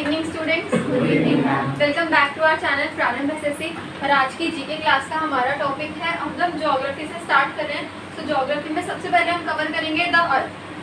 Evening students, welcome back to our channel Prarambh SSC. और आज की जीके क्लास का हमारा टॉपिक है, हम लोग ज्योग्राफी से स्टार्ट कर रहे हैं। तो ज्योग्राफी में सबसे पहले हम कवर करेंगे द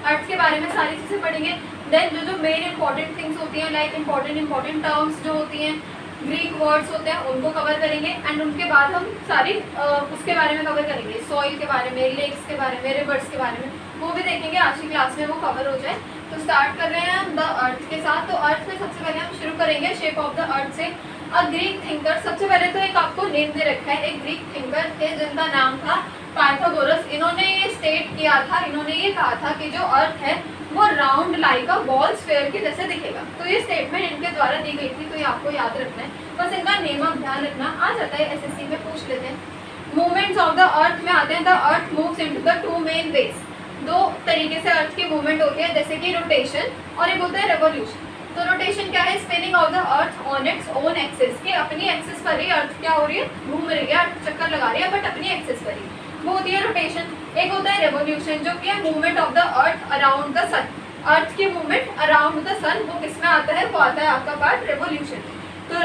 अर्थ के बारे में सारी चीज़ें पढ़ेंगे। देन जो मेन इंपॉर्टेंट थिंग्स होती हैं, लाइक इंपॉर्टेंट टर्म्स जो होती हैं, ग्रीक वर्ड्स होते हैं, उनको कवर करेंगे। एंड उनके बाद हम सारी उसके बारे में कवर करेंगे, सॉइल के बारे में, लेक्स के बारे में, रिवर्स के बारे में, वो भी देखेंगे आज की क्लास में, वो कवर हो जाए। तो स्टार्ट कर रहे हैं हम द अर्थ के साथ। तो अर्थ में सबसे पहले हम शुरू करेंगे शेप ऑफ द अर्थ से। अ ग्रीक थिंकर, सबसे पहले तो एक आपको नेम दे रखा है, एक ग्रीक थिंकर थे जिनका नाम था पाइथागोरस। इन्होंने ये स्टेट किया था, इन्होंने ये कहा था कि जो अर्थ है वो round like a ball sphere के जैसे दिखेगा। तो ये स्टेटमेंट इनके द्वारा दी गई थी, तो ये आपको याद रखना है, बस इनका नेम आप ध्यान रखना, आ जाता है एसएससी में पूछ लेते हैं। मूवमेंट्स ऑफ द अर्थ में आते हैं, the earth moves into the two main ways. दो तरीके से अर्थ की मूवमेंट होती है, जैसे कि रोटेशन और एक होता है रेवोल्यूशन। तो रोटेशन क्या है? Spinning of the earth on its own axis, के अपनी एक्सिस पर ही अर्थ क्या हो रही है, घूम रही है, चक्कर लगा रही है, बट अपनी एक्सिस पर ही, वो होती है रोटेशन। एक होता है रेवोल्यूशन, जो कि है movement of the earth around the sun. Earth की मूवमेंट अराउंड द सन, वो किसमें आता है? वो आता है आपका पार्ट रेवोल्यूशन। तो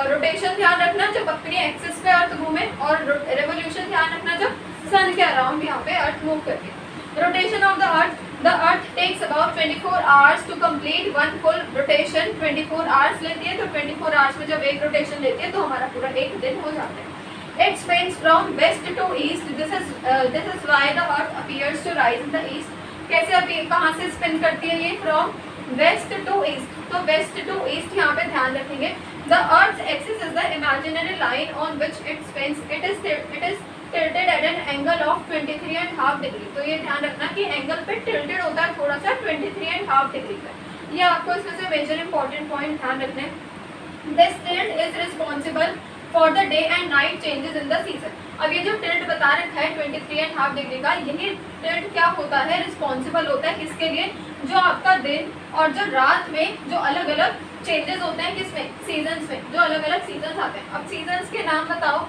रोटेशन ध्यान रखना जब अपनी एक्सिस पे अर्थ घूमे, और रेवोल्यूशन ध्यान रखना जब सन के अराउंड यहाँ पे अर्थ मूव करती है। Rotation of the earth takes about 24 hours to complete one full rotation. 24 hours लेती है, तो 24 आवर्स में जब एक रोटेशन लेती है तो हमारा पूरा एक दिन हो जाता है। It spins from west to east, this is why the earth appears to rise in the east. कैसे कहाँ से स्पिन करती है ये? फ्रॉम वेस्ट टू ईस्ट, तो वेस्ट टू ईस्ट यहाँ पे ध्यान रखेंगे। The earth axis is the imaginary line on which it spins, it is tilted at an angle of 23.5 degree. तो ये ध्यान रखना कि एंगल पे tilted होता है थोड़ा सा 23.5 डिग्री पर। ये आपको इसमें से मेजर इंपॉर्टेंट पॉइंट ध्यान रखने हैं। This tilt is responsible for the day and night changes in the season। अब ये जो tilt बता रखा है 23.5 डिग्री का, यही tilt क्या होता है? रिस्पॉन्सिबल होता है किसके लिए? जो आपका दिन और जो रात में जो अलग अलग चेंजेस होते हैं, किसमें? सीजन्स में, जो अलग अलग सीजन्स आते हैं। अब सीजन्स के नाम बताओ,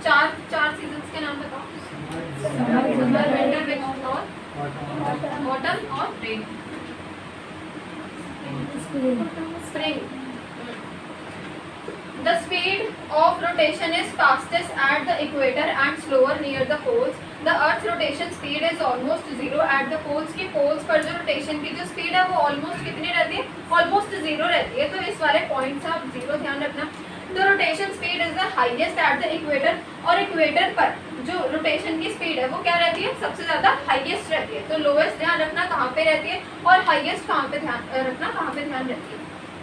चार सीजन्स के नाम बताओ। समर, विंटर, विंटर और ऑटम और rain, spring. The speed of rotation is fastest at the equator and slower near the poles. The Earth's rotation speed is almost zero at the poles। की poles पर जो rotation की जो speed है वो almost कितनी रहती है? Almost zero रहती है। तो इस वाले point से आप zero ध्यान रखना। The rotation speed is the highest at the equator, और equator पर जो rotation की speed है वो क्या रहती है? सबसे ज़्यादा highest रहती है। तो lowest ध्यान रखना कहाँ पे रहती है, और highest कहाँ पे ध्यान रखना, कहाँ पे ध्यान रहती है,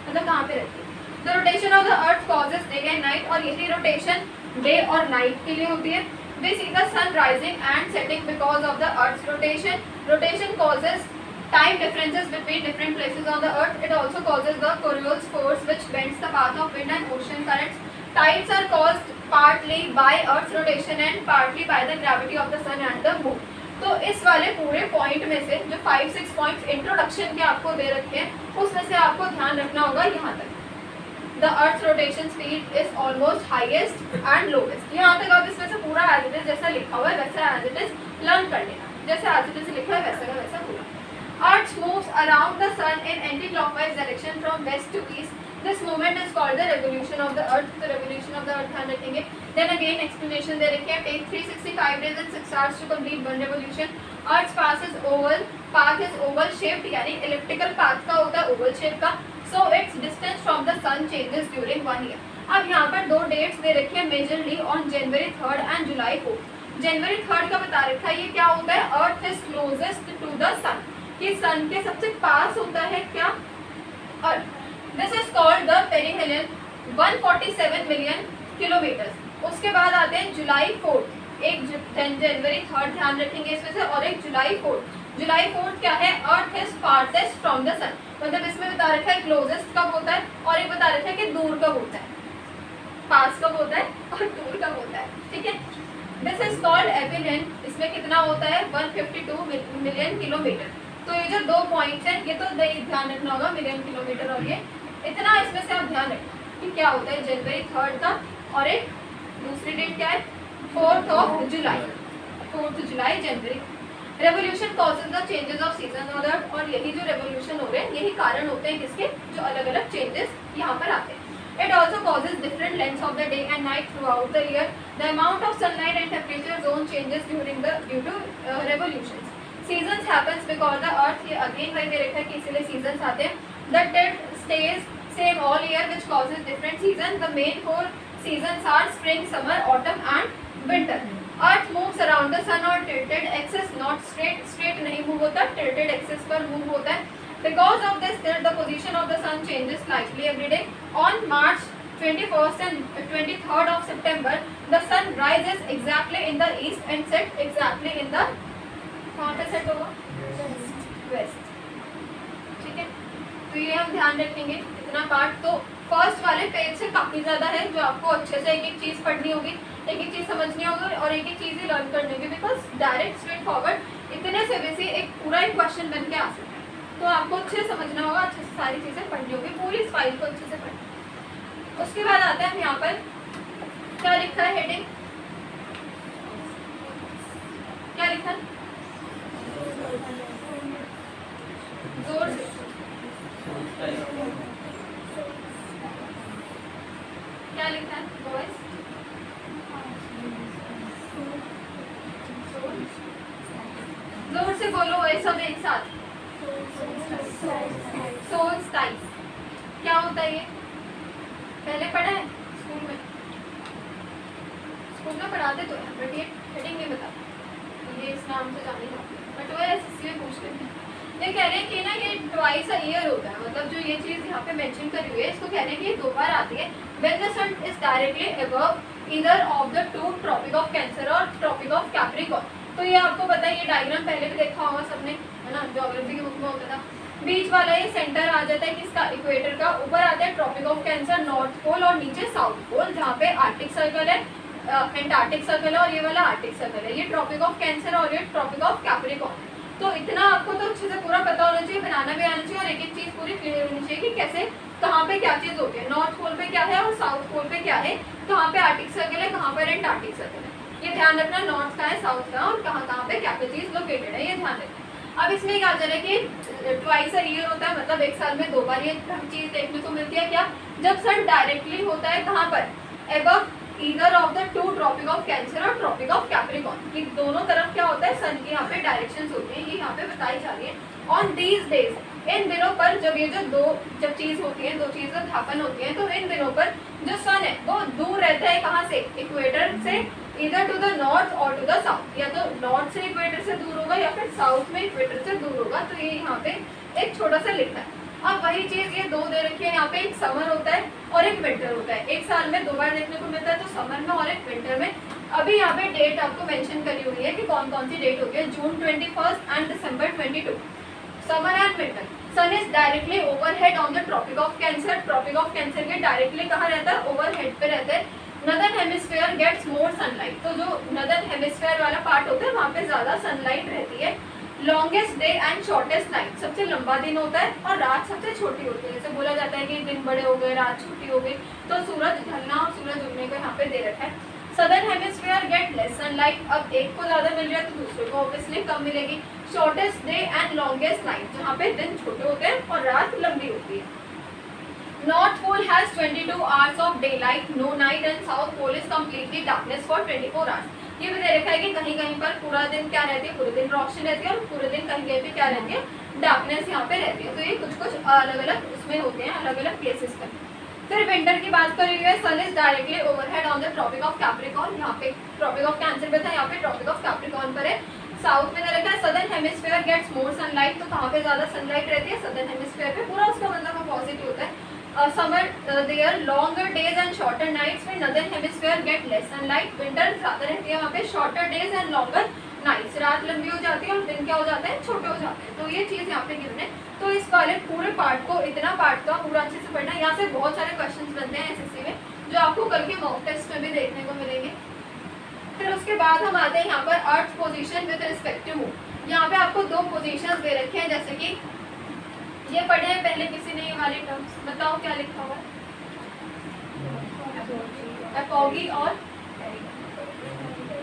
मतलब कहाँ पे रहती है। The rotation of the earth causes day and night, और यही rotation day और night के लिए होती है। We see the sun rising and setting because of the earth's rotation. Rotation causes time differences between different places on the earth. It also causes the Coriolis force which bends the path of wind and ocean currents. Tides are caused partly by earth's rotation and partly by the gravity of the sun and the moon. तो इस वाले पूरे point में से जो 5-6 points introduction के आपको दे रखे हैं, उसमें से आपको ध्यान रखना होगा यहाँ तक। The Earth's rotation speed is almost highest and lowest। यहाँ तक आप इसमें से पूरा as it is जैसा लिखा हुआ है वैसा as it is लर्न कर लेना, जैसे as it is लिखा है वैसा का वैसा पूरा। Earth moves around the sun in anti-clockwise direction from west to east। This movement is called the revolution of the Earth। The revolution of the Earth ध्यान रखेंगे। Then again explanation दे रखी है, take 365 days and 6 hours to complete one revolution। Earth's path is oval shaped, यानी elliptical path का होता है oval shape का। So its distance from the sun changes during 1 year। अब यहाँ पर दो डेट्स दे रखी है majorly, on January 3rd and July 4th। January 3rd का बता रखा है, ये क्या होता है? Earth is closest to the sun, कि सन के सबसे पास होता है क्या? Earth. This is called the perihelion, 147 million kilometre. उसके बाद आते हैं जुलाई 4th, एक January 3rd ध्यान रखेंगे इसमें से, और एक जुलाई 4th। जुलाई 4th क्या है? अर्थ इज फारथेस्ट फ्रॉम द सन, मतलब इसमें बता रखा है क्लोजेस्ट कब होता है, और एक बता रखा है कि दूर कब होता है, पास कब होता है और दूर कब होता है, ठीक है। दिस इज कॉल्ड एपिहेलियन, इसमें कितना होता है? 152 मिलियन किलोमीटर। तो ये जो दो पॉइंट्स हैं, ये तो ध्यान रखना होगा, मिलियन किलोमीटर, और ये इतना इसमें से आप ध्यान रखना कि क्या होता है January 3rd का, और एक दूसरी डेट क्या है? 4th of July, 4th July January। Revolution causes the changes off season of earth, और यही जो रेवोल्यूशन हो रहे हैं यही कारण होते हैं किसके, जो अलग अलग चेंजेस यहाँ पर आते हैं. It also causes different lengths of the day and night throughout the year. The amount of sunlight and temperature zone changes due to revolutions. Seasons happens because the earth, ये again वही दे रखा है कि इसीलिए seasons आते हैं. The tilt stays same all year which causes different seasons. The main four seasons are spring, summer, autumn and winter. Earth moves around the sun on tilted axis, not straight नहीं move होता, tilted axis पर move होता है. Because of this tilt, the position of the sun changes slightly every day. On March 21st and 23rd of September, the sun rises exactly in the east and sets exactly in the, कहाँ पे set होगा, waste. ठीक है, तो ये हम ध्यान रखेंगे इतना पार्ट. तो फर्स्ट वाले पेज से काफ़ी ज़्यादा है जो आपको अच्छे से एक एक चीज़ पढ़नी होगी, एक एक चीज़ समझनी होगी और एक एक चीज़ ही लर्न करनी होगी. बिकॉज डायरेक्ट स्ट्रेट फॉरवर्ड इतने से वैसे एक पूरा एक क्वेश्चन बन के आ सकता है. तो आपको अच्छे से समझना होगा, अच्छे से सारी चीज़ें पढ़नी होगी, पूरी इस फाइल को अच्छे से पढ़ना. उसके बाद आते हैं हम यहाँ पर क्या लिखा है, हेडिंग क्या लिखा है, जोर से क्या लिखा है बॉयज, जोर से बोलो ये सब एक साथ. सोल्स्टाइस क्या होता है, ये पहले पढ़ा है स्कूल में, पढ़ाते तो है बट ये हेडिंग नहीं बता, ये इस नाम से जाने जाते हैं बट वो एसएससी में पूछ लेते हैं. ये कह रहे हैं कि ना ये ट्वाइस अ ईयर होता है, मतलब जो ये चीज़ यहाँ पे मेंशन करी हुई है इसको कह रहे हैं कि ये 2 बार आती है. When the sun is directly above either of the two tropic of cancer और ट्रॉपिक ऑफ कैप्रिकॉर्न. तो ये आपको पता है, ये डायग्राम पहले भी देखा होगा सबने, है ना, ज्योग्राफी की बुक में होता था. बीच वाला ये सेंटर आ जाता है किसका, इक्वेटर का. ऊपर आता है tropic of cancer, north pole, और नीचे साउथ पोल जहाँ पे आर्टिक सर्कल है, एंटार्क्टिक सर्कल है और ये वाला आर्टिक सर्कल है. ये ट्रॉपिक ऑफ कैंसर और ये ट्रॉपिक ऑफ कैप्रिकॉर्न. तो इतना आपको तो अच्छे से पूरा पता होना चाहिए, बनाना भी आना चाहिए और एक एक चीज़ पूरी क्लियर होनी चाहिए कि कैसे कहाँ पे क्या चीज़ होती है, नॉर्थ पोल पे क्या है और साउथ पोल पे क्या है, कहाँ पे आर्टिक सर्कल है, कहाँ पर एंटार्क्टिक सर्कल है. ये ध्यान रखना, नॉर्थ का है, साउथ का, और कहाँ कहाँ पे क्या क्या चीज़ लोकेटेड है, ये ध्यान रखना. अब इसमें क्या चल रहा है कि ट्वाइस अ ईयर होता है, मतलब एक साल में 2 बार ये चीज़ देखने को मिलती है. क्या, जब सन डायरेक्टली होता है कहाँ पर, above either of the two tropic of cancer और ट्रॉपिक ऑफ कैप्रिकॉर्न, कि दोनों तरफ क्या होता है, सन की यहाँ पे डायरेक्शंस होती हैं, ये यहाँ पे बताई जा रही है. ऑन दीज डेज, इन दिनों पर जब ये जब चीज़ होती है, 2 चीज़ें स्थापन होती हैं, तो इन दिनों पर जो सन है वो दूर रहता है कहाँ से, इक्वेटर से, इधर टू द नॉर्थ और टू द साउथ, या तो नॉर्थ से इक्वेटर से दूर होगा या फिर साउथ में इक्वेटर से दूर होगा. तो ये यहाँ पे एक छोटा सा लिखा है. अब वही चीज़ ये 2 दे रखी है यहाँ पे, एक समर होता है और एक विंटर होता है. एक साल में 2 बार देखने को मिलता है, तो समर में और एक विंटर में. अभी यहाँ पे डेट आपको मेंशन करी हुई है कि कौन कौन सी डेट होती है, June 21 and December 22, summer and winter. Sun is directly overhead on the tropic of cancer. Tropic of cancer के डायरेक्टली कहाँ रहता है, ओवरहेड पे रहता है. Northern hemisphere gets more sunlight. तो जो नदर्न हेमिस्फीयर वाला पार्ट होता है वहाँ पे ज़्यादा सनलाइट रहती है. Longest day and shortest night, सबसे लंबा दिन होता है और रात सबसे छोटी होती है. जैसे बोला जाता है कि दिन बड़े हो गए, रात छोटी हो गई, तो सूरज ढलना और सूरज उगने को यहाँ पे दे रखा है. Southern hemisphere get less sunlight. अब एक को ज़्यादा मिल रहा है तो दूसरे को ऑब्वियसली कम मिलेगी. Shortest day and longest night, जहाँ पे दिन छोटे होते हैं और रात लंबी होती है. North Pole has 22 hours of daylight, no night, and South Pole is completely darkness for 24 hours. ये भी दे रखा है कि कहीं कहीं पर पूरा दिन क्या रहती है, पूरे दिन रोशनी रहती है और पूरे दिन कहीं कहीं पे क्या रहती है, डार्कनेस यहाँ पे रहती है. तो ये कुछ कुछ अलग अलग उसमें होते हैं, अलग अलग प्लेसेस पर. फिर विंटर की बात करी हुई है. Sun is directly overhead on the tropic of Capricorn. यहाँ पे ट्रॉपिक ऑफ कैंसर पे था, यहाँ पे ट्रॉपिक ऑफ कैप्रिकॉर्न पर है. साउथ में दे रखा है southern hemisphere gets more sunlight. तो कहाँ पे ज़्यादा सनलाइट रहती है, सदर्न हेमिस्फीयर पे. पूरा उसका मतलब अपोजिट होता है. Summer there longer days and shorter nights. फिर northern hemisphere get less sunlight. Winter ज़्यादा रहती है वहाँ पे, shorter days and longer nights. रात लंबी हो जाती है और दिन क्या हो जाते हैं, छोटे हो जाते हैं. तो ये चीज़ यहाँ पे गिवन है. तो इस वाले पूरे पार्ट को, इतना पार्ट का पूरा अच्छे से पढ़ना. यहाँ से बहुत सारे क्वेश्चंस बनते हैं एसएससी में जो आपको कल के मॉक टेस्ट में भी देखने को मिलेंगे. फिर उसके बाद हम आते हैं यहाँ पर earth position with respect to moon. यहाँ पे आपको 2 पोजिशन दे रखे हैं, जैसे कि ये पढ़े हैं पहले किसी ने ये वाले टर्म्स, बताओ क्या लिखा हुआ है, अपॉगी और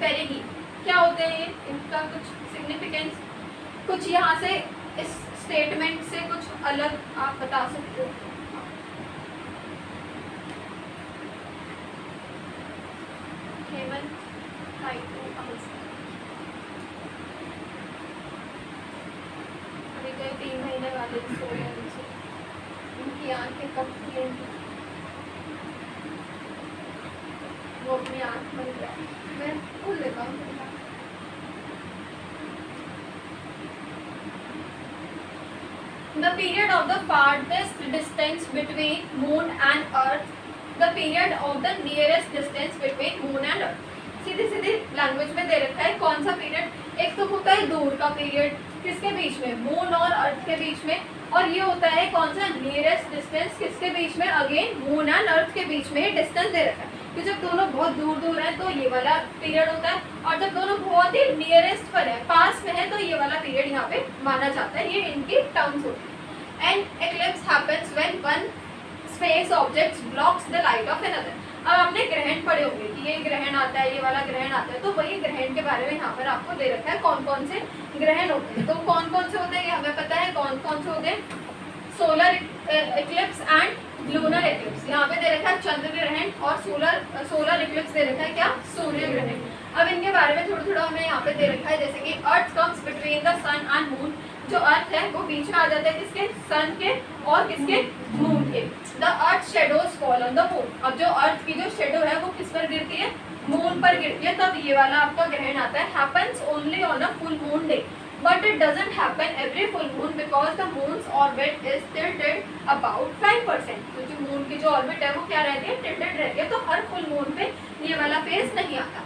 पेरिगी. क्या होते हैं ये, इनका कुछ सिग्निफिकेंस कुछ यहाँ से इस स्टेटमेंट से कुछ अलग आप बता सकते हो? हेमंत अभी तो 3 महीने वाले सो रहे हैं, उनकी आंखें कब खुलेंगी? वो अपनी आंख बंद रहा है, मैं खोल लेता हूँ। The period of the farthest distance between moon and earth, the period of the nearest distance between moon and earth. सीधे सीधे लैंग्वेज में दे रखा है कौन सा पीरियड, एक तो होता है दूर का पीरियड, किसके बीच में, मून और अर्थ के बीच में, और ये होता है कौन सा, नियरेस्ट डिस्टेंस, किसके बीच में, अगेन मून एंड अर्थ के बीच में डिस्टेंस दे रखा है। तो जब दोनों बहुत दूर दूर है तो ये वाला पीरियड होता है, और जब दोनों बहुत ही नियरेस्ट पर है, पास में है, तो ये वाला पीरियड यहाँ पे माना जाता है। ये इनकी टर्म्स होती है। And eclipse happens when one space objects blocks the light of another. अब आपने ग्रहण पढ़े होंगे कि ये ग्रहण आता है, ये वाला ग्रहण आता है, तो वही ग्रहण के बारे में यहाँ पर आपको दे रखा है कौन कौन से ग्रहण होते हैं। तो कौन कौन से होते हैं ये हमें पता है, कौन कौन से होते हैं, solar Eclipse and lunar Eclipse. यहाँ पे दे रखा है चंद्र ग्रहण, और सोलर इक्लिप्स दे रखा है क्या, सूर्य ग्रहण। अब इनके बारे में थोड़ा थोड़ा हमें यहाँ पे दे रखा है, जैसे कि earth comes between the sun and moon, जो अर्थ है वो बीच में आ जाता है किसके, सन के और किसके, मून के। The earth shadows fall on the moon. अब जो अर्थ की जो शेडो है वो किस पर गिरती है, मून पर गिरती है, तब ये वाला आपका ग्रहण आता है। Happens only on a full moon day, but it doesn't happen every full moon because the moon's orbit is tilted about 5%। तो जो मून की जो ऑर्बिट है वो क्या रहती है, टिल्टेड रहती है, तो हर फुल मून पे ये वाला फेज नहीं आता।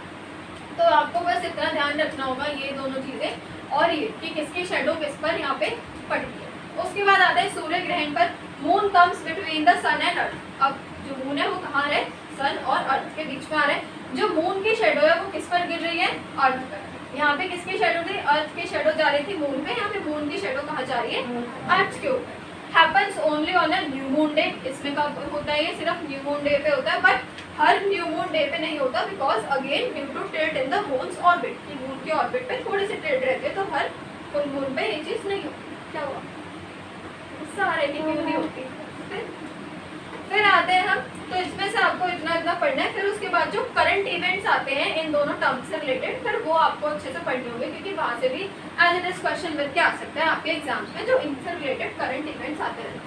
तो आपको बस इतना ध्यान रखना होगा ये दोनों चीजें, और ये कि किसकी शेडो किस पर यहाँ पे पड़ती है। उसके बाद आता है सूर्य ग्रहण पर, moon comes between the sun and earth. अब जो मून है वो कहाँ है, सन और अर्थ के बीच में आ रहा है। जो मून की शेडो है वो किस पर गिर रही है, अर्थ पर। यहाँ पे किसकी शेडो थी, अर्थ की शेडो जा रही थी मून पे, यहाँ पे मून की शेडो कहाँ जा रही है, अर्थ के ऊपर। Happens only on a new moon day, इसमें कब होता है, ये सिर्फ न्यू मून डे पे होता है, बट हर न्यू मून डे पे नहीं होता, because again due to tilt in the moon's orbit, की मून की ऑर्बिट पे थोड़ी सी टिल्ट रहती है, तो हर फुल मून पे ये चीज नहीं होती। क्या हुआ, सारे की क्यों नहीं होती। फिर आते हैं हम, तो इसमें से आपको इतना इतना पढ़ना है। फिर उसके बाद जो करंट इवेंट्स आते हैं इन दोनों टर्म्स से रिलेटेड, फिर वो आपको अच्छे से पढ़ने होंगे, क्योंकि वहाँ से भी एज इट इज क्वेश्चन मिल के आ सकता है आपके एग्जाम्स में, जो इनसे रिलेटेड करंट इवेंट्स आते हैं।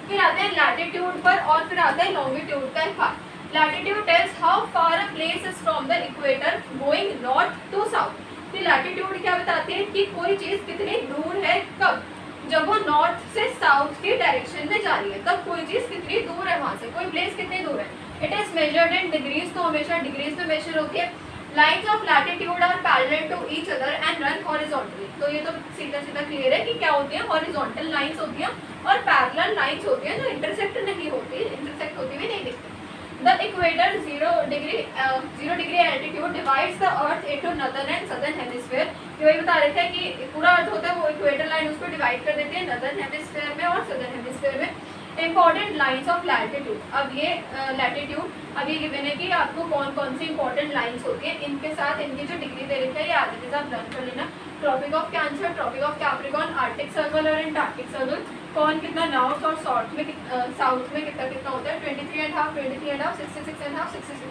फिर आते हैं लैटिट्यूड पर, और फिर आता है लॉन्गिट्यूड का part. Latitude tells how far a place is from the equator going north to south. तो लैटिट्यूड क्या बताती है कि कोई चीज कितनी दूर है, कब, जब वो नॉर्थ से साउथ के डायरेक्शन में जा रही है, तब कोई चीज कितनी दूर है वहां से, कोई प्लेस कितनी दूर है। It is measured in degrees, तो हमेशा डिग्रीज में मेजर होती है। Lines of latitude are parallel to each other and run horizontally. तो ये तो सीधा सीधा क्लियर है कि क्या होती है, हॉरिजॉन्टल लाइंस होती हैं और पैरेलल लाइंस होती हैं, जो इंटरसेक्ट नहीं होती, इंटरसेक्ट होती हुई नहीं दिखती। The equator 0 degree altitude divides the earth into northern and southern hemisphere। वही बता रहे थे कि पूरा अर्थ होता है वो इक्वेटर लाइन उसको डिवाइड कर देती है नॉर्दर्न हेमिस्फीयर में और सदर्न हेमिस्फीयर में। इंपॉर्टेंट लाइंस ऑफ लैटिट्यूड, अब ये लैटिट्यूड अब ये गिवन है कि आपको कौन कौन सी इंपॉर्टेंट लाइंस होती हैं, इनके साथ इनकी जो डिग्री दे रखी है ये आगे आप लर्न कर लेना। Tropic of cancer, tropic of capricorn, arctic circle और एंटार्क्टिक सर्कल, कौन कितना नॉर्थ और साउथ में कितना कितना होता है, 23.5, 23.5, 66.5, 66।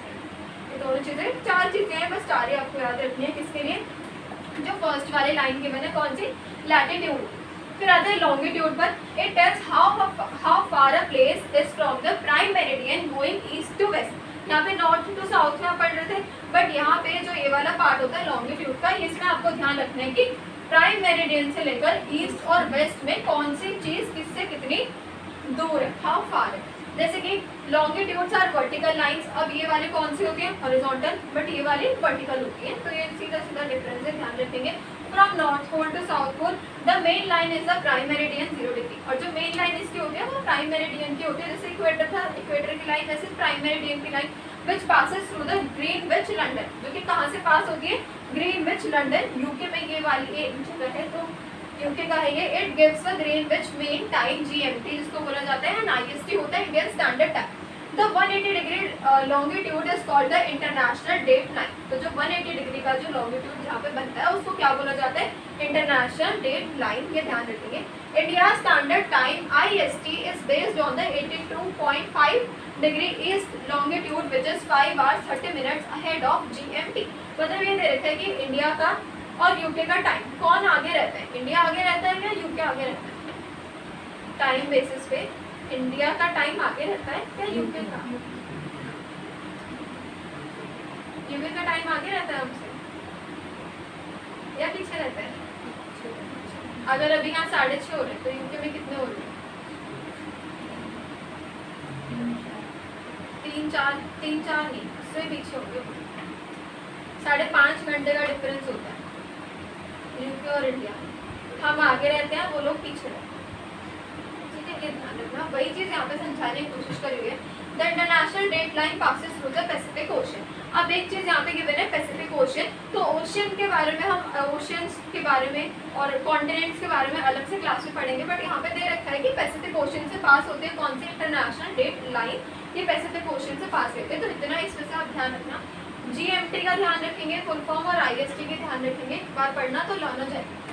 ये दोनों चीज़ें, चार चीज़ें हैं, बस चार ही आपको याद रखनी है। किसके लिए, जो फर्स्ट वाले लाइन के मैंने कौन सी, लैटिट्यूड। फिर आते हैं लॉन्गिट्यूड पर, it tells how far a place is from the prime meridian going east to west. यहाँ पे नॉर्थ टू साउथ में आप पढ़ रहे थे, बट यहाँ पे जो ये वाला पार्ट होता है लॉन्गिट्यूड का, इसमें आपको ध्यान रखना है कि प्राइम मेरिडियन से लेकर ईस्ट और वेस्ट में कौन सी चीज किससे कितनी दूर है, हाउ फार है। जैसे कि लॉन्गिट्यूड्स आर वर्टिकल लाइंस, अब ये वाली कौन सी होती है, हॉरिजॉन्टल, बट ये वाली वर्टिकल होती है, तो ये सीधा सीधा डिफरेंस है, ध्यान रखेंगे। From north pole to south pole the main line is the prime meridian 0 degree, और जो मेन लाइन इसकी होती है वो प्राइम मेरिडियन की होती है। जैसे इक्वेटर था, इक्वेटर की लाइन, वैसे प्राइम मेरिडियन की line which passes through the Greenwich London, जो कि कहाँ से पास होती है, ग्रीनविच लंदन, यूके में ये वाली ये जगह है, तो यूके का है ये। It gives the Greenwich mean time GMT, जिसको बोला जाता है, IST होता है Indian standard time. The 180 degree longitude is called the international date line. तो जो 180 डिग्री का जो लॉन्गिट्यूड जहाँ पे बनता है उसको क्या बोला जाता है, इंटरनेशनल डेट लाइन, ये ध्यान रखेंगे। India standard time IST is based on the 82.5 degree east longitude which is 5 hours 30 minutes ahead of GMT। मतलब ये दे रखा है कि इंडिया का और यूके का टाइम कौन आगे रहता है, इंडिया आगे रहता है या यूके आगे रहता है, टाइम बेसिस पे इंडिया का टाइम आगे रहता है या यूके का, यूके का टाइम आगे रहता है हमसे या पीछे रहता है। अगर अभी यहाँ 6:30 हो रहे हैं तो यूके में कितने हो रहे हैं, 3-4 नहीं, उससे पीछे होंगे, 5.5 घंटे का डिफरेंस होता है यूके और इंडिया। हम आगे रहते हैं, वो लोग पीछे रहते हैं, ठीक है, ये ध्यान रखना। वही चीज़ यहाँ पे समझाने की कोशिश करी हुई है। The international date line passes through the Pacific Ocean. अब एक चीज़ यहाँ पे गिवन है पैसिफिक ओशन, तो ओशन के बारे में हम ओशंस के बारे में और कॉन्टिनेंट्स के बारे में अलग से क्लास में पढ़ेंगे, बट यहाँ पे दे रखा है कि पैसिफिक ओशन से पास होते हैं कौन सी इंटरनेशनल डेट लाइन, ये पैसिफिक ओशन से पास होते हैं। तो इतना इसमें से आप ध्यान रखना, GMT का ध्यान रखेंगे, फुल फॉर्म और IST के ध्यान रखेंगे, एक बार पढ़ना तो लर्न हो जाएगा।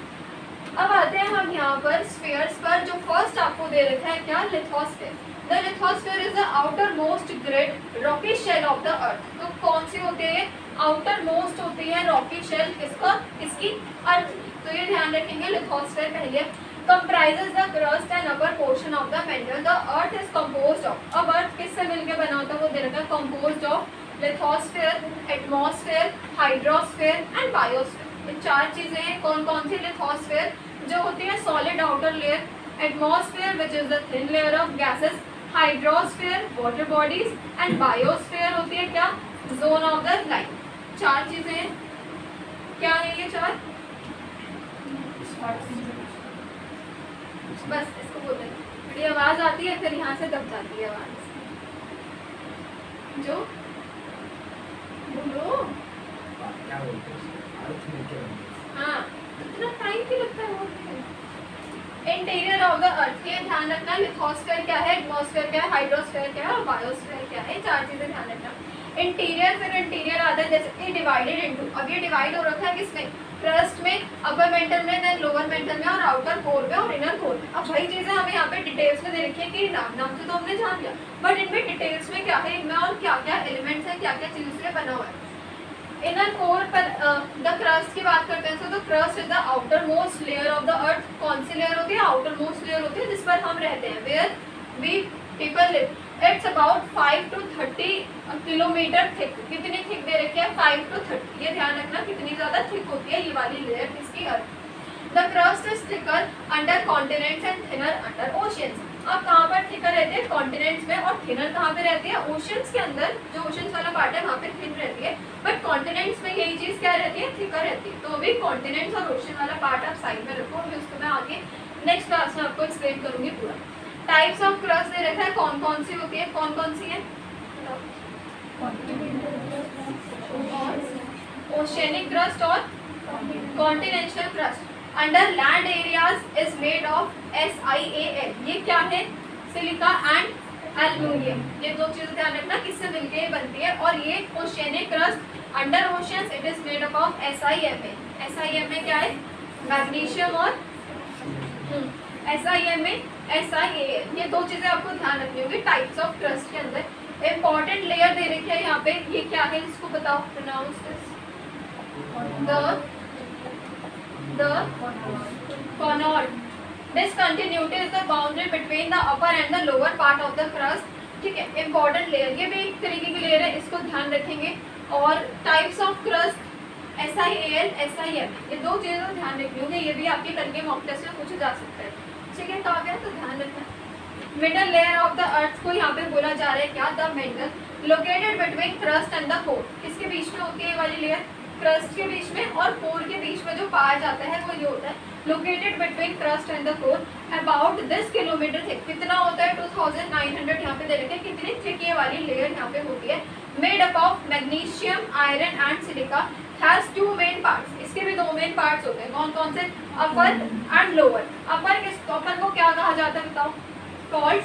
अब आते हैं हम यहाँ पर स्फीयर्स पर, जो फर्स्ट आपको दे रखा है क्या, lithosphere. The lithosphere is the outermost ग्रिड rocky shell of the earth. तो कौन सी होती है, आउटर मोस्ट होती है रॉकी शेल, किसका, किसकी, अर्थ। तो ये ध्यान रखेंगे, लिथोस्फीयर पहले comprises the crust and upper portion of the mantle. The earth is composed of, अब अर्थ किससे मिलकर बना होता है वो दे रखा है, composed of lithosphere, atmosphere, hydrosphere and biosphere। ये 4 चीजें हैं। कौन कौन सी, लिथोस्फीयर जो होती है solid outer layer, atmosphere which is the thin layer of gases, hydrosphere water bodies and biosphere होती है क्या, जोन ऑफ द लाइट। 4 चीजें हैं, क्या है ये 4, बस इसको बोलते हैं। बड़ी आवाज आती है फिर यहाँ से दब जाती है आवाज, जो बोलो क्या बोलते हैं, हाँ इतना टाइम क्यों लगता है वो। इंटीरियर ऑफ द अर्थ, ये ध्यान रखना, लिथोस्फीयर क्या है, एटमॉस्फेयर क्या है, हाइड्रोस्फीयर क्या है और बायोस्फीयर क्या है, 4 चीजें ध्यान रखना। इंटीरियर, फिर इंटीरियर आता है जैसे कि डिवाइडेड इनटू, अब ये डिवाइड हो रखा है किसमें, क्रस्ट में, अपर मेंटल में, देन लोअर मेंटल में और आउटर कोर में और इनर कोर में। अब वही चीजें हमें यहाँ पे डिटेल्स में दे रखी है कि नाम से तो हमने जान लिया, बट इनमें डिटेल्स में क्या है, इनमें और क्या क्या एलिमेंट्स हैं, क्या क्या चीजों से बना हुआ है। इनर कोर पर द क्रस्ट की बात करते हैं, तो the crust is the outer most layer of the अर्थ। कौन सी लेयर होती है, आउटर मोस्ट लेयर होती है जिस पर हम रहते हैं, where we people live. It's about 5 to 30 kilometre thick. कितनी थिक दे रखी है, 5 to 30, ये ध्यान रखना कितनी ज्यादा थिक होती है ये वाली लेयर किसकी, earth. The crust is thicker under continents and thinner under oceans. अब कहाँ पर थिकर रहती है, कॉन्टिनेंट्स में, और थिनर कहाँ पे रहती है, ओशियंस के अंदर, जो ओशियंस वाला पार्ट है वहाँ पे थिन रहती है, बट कॉन्टिनेंट्स में यही चीज क्या रहती है, थिकर रहती है। तो अभी कॉन्टिनेंट्स और ओशियन वाला पार्ट आप साइड में रखो, अभी उसको मैं आगे नेक्स्ट क्लास में आपको एक्सप्लेन करूंगी पूरा। टाइप्स ऑफ क्रस्ट दे रखा है, कौन कौन सी होती है, कौन कौन सी है, ओशियनिक क्रस्ट और continental crust. Under land areas is made of SiAl, ये क्या है, सिलिका एंड एल्यूमिनियम। ये 2 चीजें ध्यान रखना किससे मिलके बनती है, और ये oceanic crust under oceans it is made up of SiMa। SiMa क्या है, मैग्नीशियम और SiMa SiAl, ये 2 चीजें आपको ध्यान रखनी होगी टाइप्स ऑफ क्रस्ट के अंदर। इंपॉर्टेंट लेयर दे रखी है यहाँ पे, ये क्या है इसको बताओ, pronounce this, the conord। Discontinuity is the boundary between the upper and the lower part of the crust। ठीक है, इंपॉर्टेंट लेयर, ये भी एक तरीके की लेयर है, इसको ध्यान रखेंगे। और types of crust SiAl SiMa, ये 2 चीज़ें ध्यान रखनी होगी, ये भी आपके कल के मॉक टेस्ट में पूछा जा सकता है। ठीक है, कहा गया तो ध्यान रखना। मिडल लेयर ऑफ द अर्थ को यहाँ पे बोला जा रहा है क्या, the mental, located between crust and the core. किसके बीच में होती है ये वाली लेयर, क्रस्ट के बीच में और कोर के बीच में जो पाया जाता है वो ये होता है, located between crust and the core, about 10 kilometre thick. कितना होता है, 2900 यहाँ पे दे रखे हैं, कितनी थिक ये वाली लेयर यहाँ पे होती है। Made up of magnesium, iron and silica, has 2 main parts. इसके भी 2 मेन पार्ट्स होते हैं, कौन कौन से, अपर एंड लोअर। अपर को क्या कहा जाता है बताओ, called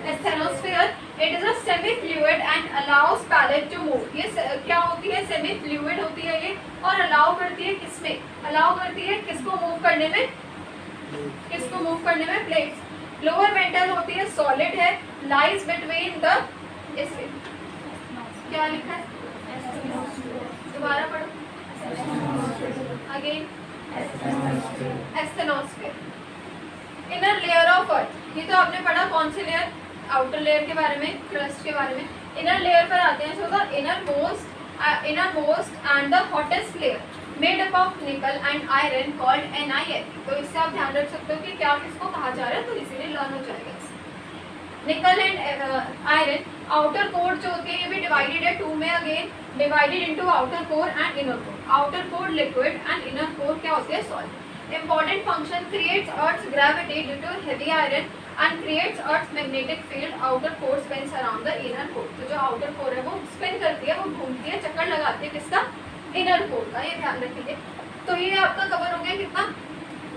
asthenosphere, it is a semi fluid and allows plates to move. ये क्या होती है, सेमी फ्लूइड होती है ये, और अलाउ करती है किसमें, अलाउ करती है किसको मूव करने में, किसको मूव करने में, प्लेट्स। लोअर वेंट्रल होती है सॉलिड है, लाइज बिटवीन द, इसमें क्या लिखा है, दोबारा पढ़ो again, asthenosphere. Inner layer of earth, ये तो आपने पढ़ा कौन से लेयर, आउटर लेयर के बारे में, क्रस्ट के बारे में। इनर लेयर पर आते हैं, so the inner most and the hottest layer made up of निकल एंड आयरन कॉल्ड NiF। तो इससे आप ध्यान रख सकते हो कि क्या किसको कहा जा रहा है, तो इसीलिए लर्न हो जाएगा। निकल एंड आयरन, आउटर कोर जो होती है ये भी डिवाइडेड है टू में, again divided into outer core and inner core. Outer core liquid and inner core क्या होती है, solid. Important function, creates Earth's gravity due to heavy iron and creates Earth's magnetic field. Outer core spins around the inner core. तो जो outer core है वो spin करती है, वो घूमती है, चक्कर लगाती है किसका, inner core का, ये ध्यान रखिए। तो ये आपका कवर हो गया कितना,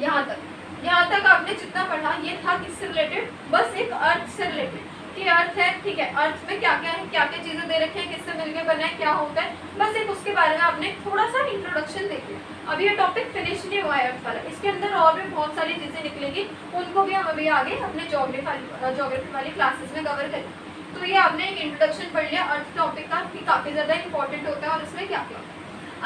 यहाँ तक आपने जितना पढ़ा ये था किससे रिलेटेड, बस एक अर्थ से रिलेटेड कि अर्थ है, ठीक है, अर्थ में क्या क्या है, क्या क्या चीजें दे रखी है, किससे मिलकर बना है, क्या होता है, बस एक उसके बारे में आपने थोड़ा सा इंट्रोडक्शन देख लिया। अभी ये टॉपिक फिनिश नहीं हुआ है अर्थ वाला, इसके अंदर और भी बहुत सारी चीजें निकलेंगी, उनको भी हम अभी आगे अपने ज्योग्राफी वाली क्लासेस में कवर करें। तो ये आपने एक इंट्रोडक्शन पढ़ लिया अर्थ टॉपिक का कि काफी ज्यादा इंपॉर्टेंट होता है और इसमें क्या क्या होता है।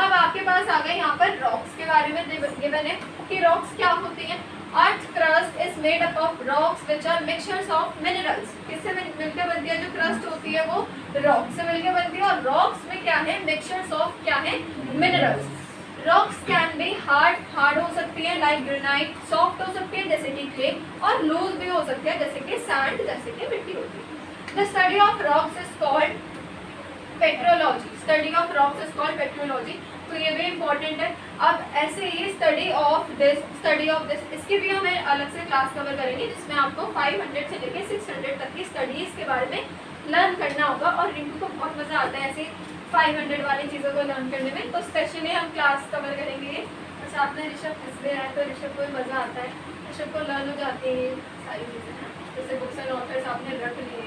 अब आपके पास आ गए यहाँ पर रॉक्स के बारे में गिवन है कि रॉक्स क्या होती हैं। Earth crust is made up of rocks which are mixtures of minerals. किससे मिलकर बनती है, जो क्रस्ट होती है वो रॉक से मिलकर बनती है, और रॉक्स में क्या है, मिक्सचर्स ऑफ क्या है, minerals. Rocks can be hard हो सकती है लाइक ग्रेनाइट, सॉफ्ट हो सकती है जैसे कि क्ले, और लूज भी हो सकती है जैसे कि सैंड, जैसे कि मिट्टी होती है। The study of rocks is called petrology. Study of rocks is called petrology. तो ये भी इम्पोर्टेंट है। अब ऐसे ही स्टडी ऑफ दिस इसकी भी हमें अलग से क्लास कवर करेंगे, जिसमें आपको 500 से लेकर 600 तक की स्टडीज के बारे में लर्न करना होगा, और रिंकू को बहुत मजा आता है ऐसे 500 वाली चीज़ों को लर्न करने में, तो स्पेशली हम क्लास कवर करेंगे। और साथ में ऋषभ हंसते हैं तो ऋषभ को भी मज़ा आता है, ऋषभ को लर्न हो जाती है सारी चीज़ें, जैसे बुक्स एंड ऑथर्स आपने रख लिए।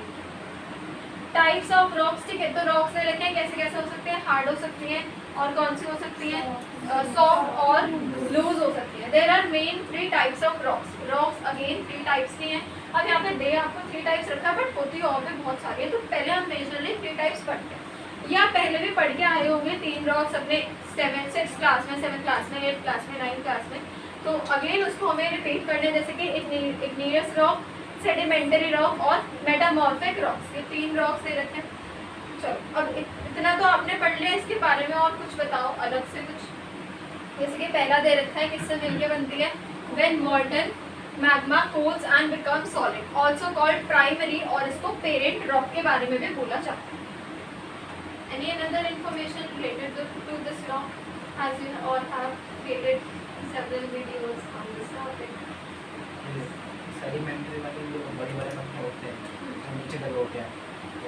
टाइप्स ऑफ रॉक्स, ठीक है, तो रॉक्स ले लेते हैं, कैसे कैसे हो सकते हैं, हार्ड हो सकती हैं, और कौन सी हो सकती है, सॉफ्ट और लूज हो सकती है। There are main 3 types of rocks. Rocks again 3 types की हैं। अब यहाँ पे दे आपको 3 टाइप्स रखा है, बट होती और भी बहुत सारी है, तो पहले हम मेजरली 3 टाइप्स पढ़ते हैं। या पहले भी पढ़ के आए होंगे 3 रॉक्स अपने 6th क्लास में, 7th क्लास में, 8th क्लास में, 9th क्लास में, तो अगेन उसको हमें रिपीट करने, जैसे कि इग्नियस रॉक, सेडिमेंटरी रॉक और मेटामॉर्फिक रॉक्स, ये 3 रॉक्स दे रखे हैं। चलो अब इतना तो आपने पढ़ लिया, इसके बारे में और कुछ बताओ अलग से कुछ। जैसे कि पहला दे रखा है किससे मिलके बनती है, when मॉल्टन magma cools and become solid, also called primary, और इसको पेरेंट रॉक के बारे में भी बोला जाता है। Any another information related to this rock as you all have created several videos on this topic. Sedimentary वाले जो बड़े-बड़े पत्थर होते हैं, जो नीचे दबे होते हैं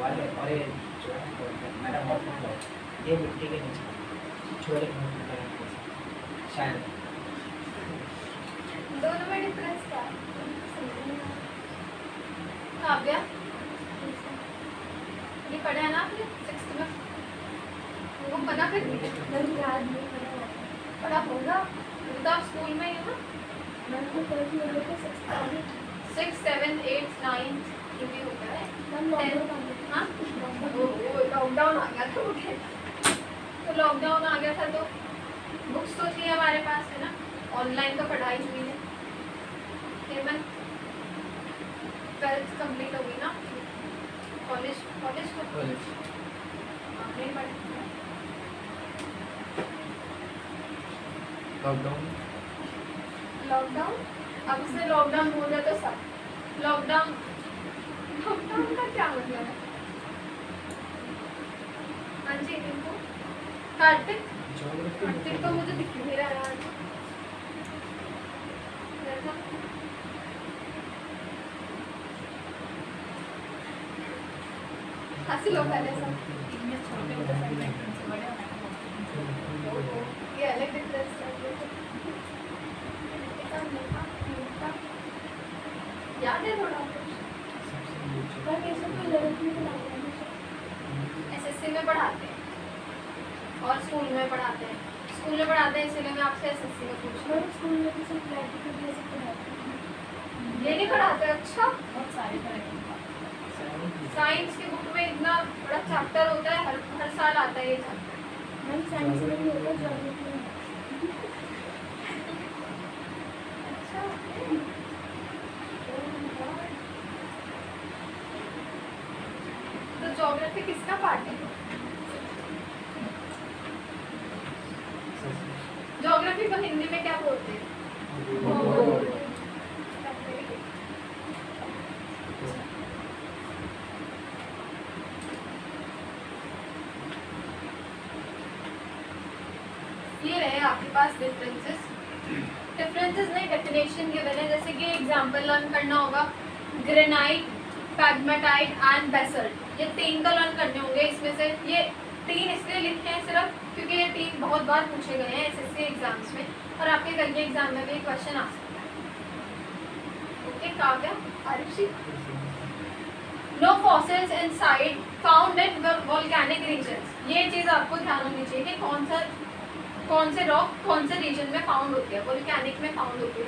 वाले, और ये जो है मेटामॉर्फिक रॉक, ये मिट्टी के नीचे छोटे पत्थर हैं शायद। दोनों में डिफरेंस क्या है? काव्या, ये पढ़ा है ना आपने 6th में, वो पता कर पढ़ा होगा, तो आप स्कूल में ही हो ना, 6, 7, 8, 9 जो भी होता है, 10, हाँ लॉकडाउन आ गया था, तो लॉकडाउन आ गया था तो बुक्स तो थी हमारे पास, है ना, ऑनलाइन तो पढ़ाई हुई है। हेमंत 12th कंप्लीट होगी ना, कॉलेज नहीं पढ़ा, लॉकडाउन अब उसने लॉकडाउन बोल दिया तो सब लॉकडाउन का क्या मतलब है? हाँ जी इनको कार्तिक तो मुझे दिख नहीं रहा है आज। हंसी लो पहले सब, ये अलग डिफरेंस याद है थोड़ा एसएससी में पढ़ाते हैं और स्कूल में पढ़ाते हैं। स्कूल में पढ़ाते हैं इसलिए मैं आपसे एसएससी में पूछ रही हूँ। स्कूल में तो सिर्फ प्रैक्टिकल ये सब पढ़ाते हैं। ये नहीं पढ़ाते? अच्छा, बहुत सारे पढ़ाते हैं। साइंस की बुक में इतना बड़ा चैप्टर होता है, हर साल आता है ये चैप्टर। मैम साइंस में भी होता है, ज्योग्राफी में। अच्छा, तो ज्योग्राफी किसका पार्ट है? ज्योग्राफी को हिंदी में क्या बोलते हैं? भूगोल। ये रहे आपके पास डिफरेंसेस नहीं, डेफिनेशन के बने। जैसे कि एग्जांपल लर्न करना होगा, ग्रेनाइट, पैगमेटाइट एंड बेसल्ट, ये 3 का लर्न करने होंगे। इसमें से ये 3 इसलिए लिखे हैं सिर्फ क्योंकि ये 3 बहुत बार पूछे गए हैं एसएससी एग्जाम्स में, और आपके कल के एग्जाम में भी क्वेश्चन आ सकता है। Okay, Kavya, Aarushi. No fossils inside found in volcanic regions, ये चीज़ आपको ध्यान होनी चाहिए कि कौन से रॉक कौन से रीजन में फाउंड होती है, वोल्केनिक में फाउंड होती है।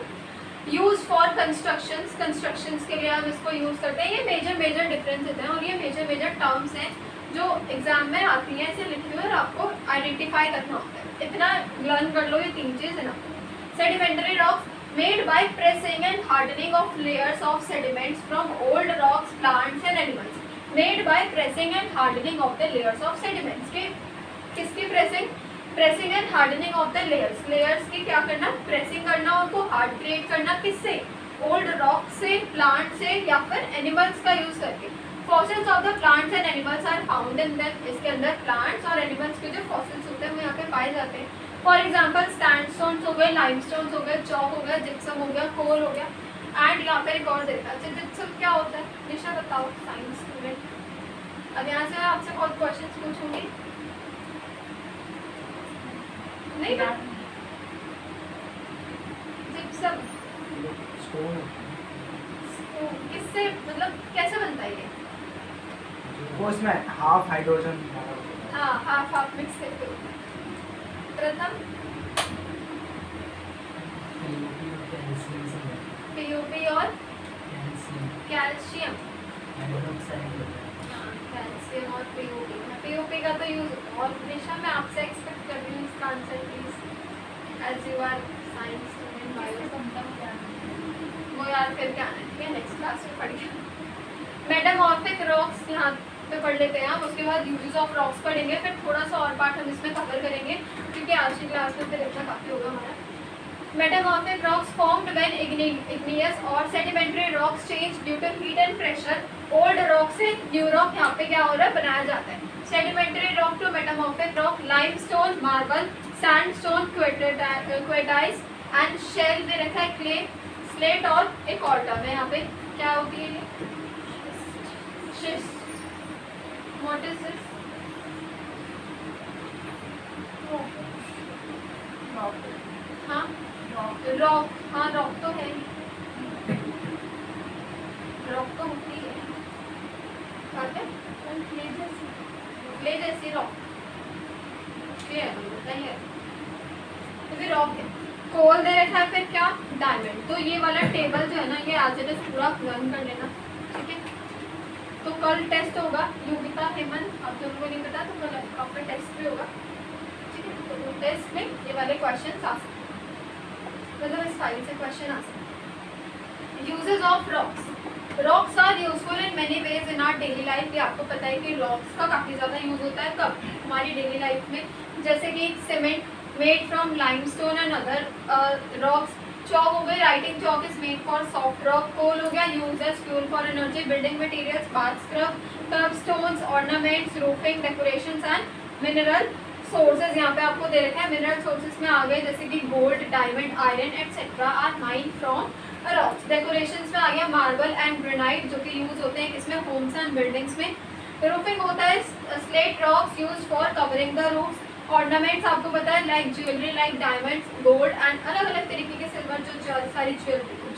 यूज फॉर कंस्ट्रक्शंस के लिए हम इसको यूज करते हैं। ये मेजर डिफरेंसेस हैं और ये मेजर टर्म्स हैं जो एग्जाम में आती हैं, इसे लिखी हुई और आपको आइडेंटिफाई करना होता है। इतना लर्न कर लो, ये 3 चीज़ है ना। Sedimentary rocks made by pressing and hardening of layers of sediments from old rocks, plants and animals. Made by pressing and hardening of the layers of sediments. किसकी pressing and hardening of the layers की क्या करना? Pressing करना, उनको hard create करना। किससे? Old rock से, plant से, या फिर एनिमल्स का यूज करके। Fossils of the plants and animals are found in them, इसके अंदर प्लांट्स और एनिमल्स के जो फॉसिल्स होते हैं वो यहाँ पे पाए जाते हैं। फॉर एग्जाम्पल सैंडस्टोन्स हो गए, लाइमस्टोन्स हो गए, चॉक हो गया, जिप्सम हो गया, कोल हो गया। एंड यहाँ पे एक और देखा, अच्छा जिप्सम क्या होता है? निशा बताओ, साइंस स्टूडेंट। अब यहाँ से आपसे बहुत क्वेश्चन पूछूंगी, नहीं ना? जिप्सम किससे, मतलब कैसे बनता है ये? वो इसमें हाफ हाइड्रोजन। हाँ, हाफ मिक्स करके होता है। प्रथम पीयूपी और कैल्शियम। कैल्शियम और पीयूपी का तो यूज, और निशा मैं आपसे एक्सपेक्ट कर रही हूँ इसका answer please, as you are science student bio. वो याद करके आना है, ठीक है? नेक्स्ट क्लास में पढ़िए। मेटामॉर्फिक रॉक्स यहाँ पे पढ़ लेते हैं हम, उसके बाद यूजेस ऑफ रॉक्स पढ़ेंगे, फिर थोड़ा सा और पार्ट हम इसमें कवर करेंगे क्योंकि आज की क्लास में फिर इतना काफ़ी होगा हमारा। Metamorphic rocks formed when igneous और sedimentary rocks change due to heat and pressure. Old rock से न्यू रॉक यहाँ पे क्या हो रहा है? बनाया जाता है। Sedimentary rock to metamorphic rock, limestone, marble, sandstone, quartzite and shale में रखा है क्ले, स्लेट और एक और टर्म है यहाँ पे, क्या होती है? शिस्ट। What is this? हाँ, रॉक। हाँ, रॉक तो है, रॉक तो होती है, क्ले जैसी रॉक, बताइए। तो फिर रॉक है, कोल दे रखा है, फिर क्या? डायमंड। तो ये वाला टेबल जो है ना, ये आज से पूरा लर्न कर लेना, ठीक है? तो कल टेस्ट होगा, योगिता, हेमंत, आप दोनों को नहीं पता तो कल आपका टेस्ट भी होगा, ठीक है? तो टेस्ट में ये वाले क्वेश्चन आ सकते हैं, मतलब इस फाइल से क्वेश्चन आ सकते हैं। Uses of rocks are useful in many ways in our daily life. ये आपको पता है कि रॉक्स का काफ़ी ज़्यादा यूज होता है कब? हमारी डेली लाइफ में, जैसे कि cement made from limestone and other rocks. Chalk हो गई, writing chalk is made for soft rock. Coal हो गया, use as fuel for energy, building materials, bath scrub, kerb stones, ornaments, roofing, decorations and mineral sources. यहाँ पे आपको दे रखा है mineral sources में आ गए जैसे कि gold, diamond, iron etcetera are mine from rocks. Decorations में आ गया मार्बल एंड ग्रेनाइट, जो कि यूज होते हैं किसमें? होम्स एंड बिल्डिंग्स में। रूफिंग होता है slate rocks use for covering the roofs. Ornaments आपको पता है like jewellery, like diamonds, gold and अलग अलग तरीके के सिल्वर, जो सारी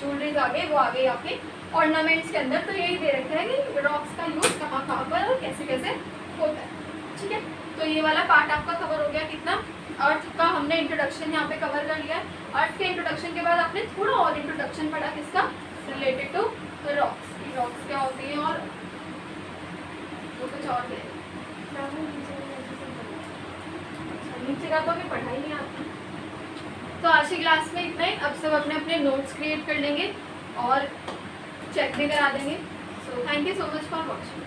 ज्वेलरीज आ गई, वो आ गई आपके ऑर्नामेंट्स के अंदर। तो यही दे रखा है कि रॉक्स का यूज़ कहाँ कहाँ पर और कैसे कैसे होता है, ठीक है। तो ये वाला पार्ट आपका कवर हो गया। कितना अर्थ का हमने इंट्रोडक्शन यहाँ पे कवर कर लिया है। अर्थ के इंट्रोडक्शन के बाद आपने थोड़ा और इंट्रोडक्शन पढ़ा किसका, रिलेटेड टू रॉक्स। रॉक्स क्या होती है और वो कुछ और दे। नीचे का तो हमें पढ़ा ही नहीं आता। तो आज की क्लास में इतना ही। अब सब अपने अपने नोट्स क्रिएट कर लेंगे और चेक भी करा देंगे। So thank you so much for watching.